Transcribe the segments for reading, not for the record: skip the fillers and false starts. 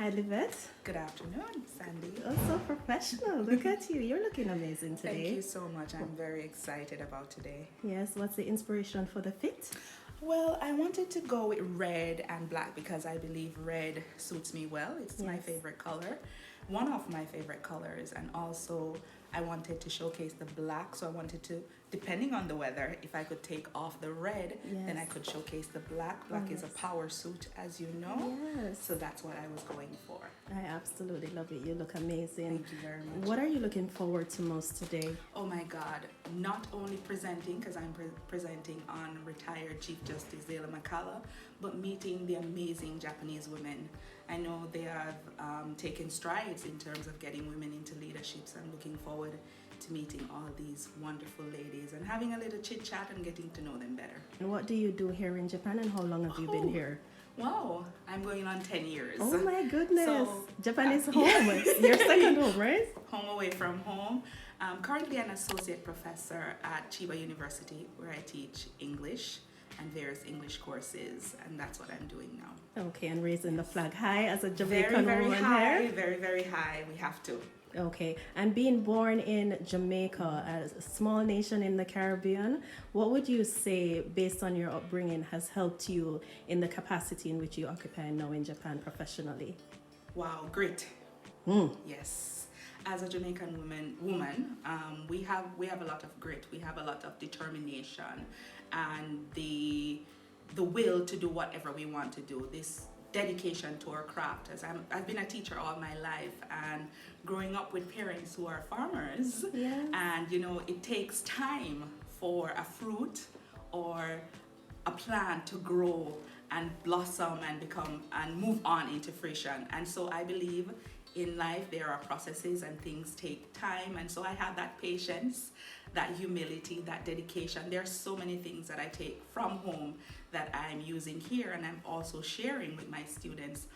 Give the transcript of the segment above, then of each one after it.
Hi, Leveth. Good afternoon, Sandy. Oh, so professional. Look at you. You're looking amazing today. Thank you so much. I'm very excited about today. Yes, what's the inspiration for the fit? Well, I wanted to go with red and black because I believe red suits me well. It's my Yes. favorite color, one of my favorite colors, and also I wanted to showcase the black. So I wanted to, depending on the weather, if I could take off the red, then I Yes. could showcase the black. Black is a Yes. power suit, as you know. Yes. So that's what I was going for. I absolutely love it. You look amazing. Thank you very much. What are you looking forward to most today? Oh my God, not only presenting, because I'm presenting on retired Chief Justice Zela Makala, but meeting the amazing Japanese women. I know they have taken strides in terms of getting women into leadership, so I'm looking forward to meeting all these wonderful ladies and having a little chit chat and getting to know them better. And what do you do here in Japan, and how long have you been Oh. here? Wow, I'm going on 10 years. Oh my goodness. So, Japan is home. yeah. Your second home, right? Home away from home. I'm currently an associate professor at Chiba University, where I teach English and various English courses, and that's what I'm doing now. Okay, and raising the flag high as a Very, Jamaican very woman high, here. very, very high. We have to. Okay, and being born in Jamaica, as a small nation in the Caribbean, what would you say, based on your upbringing, has helped you in the capacity in which you occupy now in Japan professionally? Wow, grit. Mm. Yes. As a Jamaican woman, we have a lot of grit. We have a lot of determination, and the will to do whatever we want to do. This dedication to our craft. As I've been a teacher all my life, and growing up with parents who are farmers, Yes. and it takes time for a fruit or a plant to grow and blossom and become and move on into fruition. And so I believe in life there are processes and things take time, and so I have that patience, that humility, that dedication. There are so many things that I take from home that I'm using here, and I'm also sharing with my students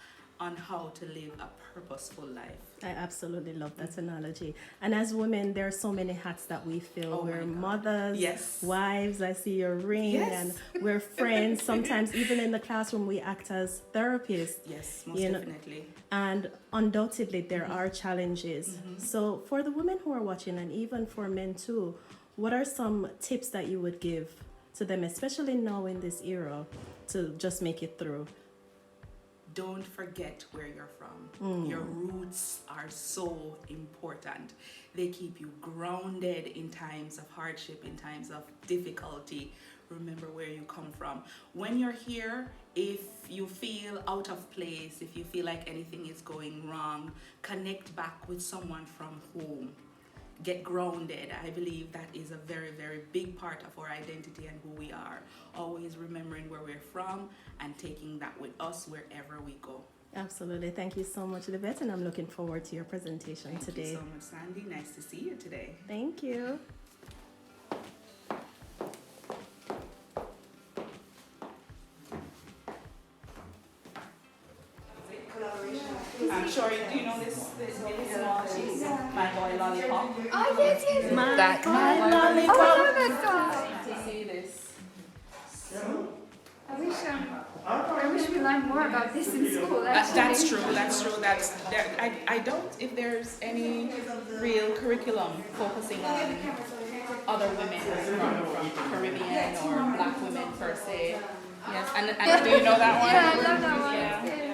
on how to live a purposeful life. I absolutely love that analogy. And as women, there are so many hats that we fill. Oh We're my God. mothers, Yes. wives, I see your ring, Yes. and we're friends. Sometimes even in the classroom, we act as therapists. Yes, most You know, definitely. And undoubtedly, there are challenges. So for the women who are watching, and even for men too, what are some tips that you would give to them, especially now in this era, to just make it through? Don't forget where you're from. Your roots are so important. They keep you grounded in times of hardship, in times of difficulty. Remember where you come from. When you're here, if you feel out of place, if you feel like anything is going wrong, connect back with someone from home. Get grounded. I believe that is a very, very big part of our identity and who we are. Always remembering where we're from and taking that with us wherever we go. Absolutely. Thank you so much, Leveth, and I'm looking forward to your presentation Thank today. you so much, Sandy. Nice to see you today. Thank you. I'm sure you know this really small. She's my boy lollipop. Oh, yes, yes. That my Oh, I lollipop. love that song. to see this. I wish we learned more about this in school. Actually. That's true. That's true. I don't if there's any real curriculum focusing on other women from Caribbean or Black women per se. Yes, and do you know that one? Yeah, I love that one. Yeah. Yeah.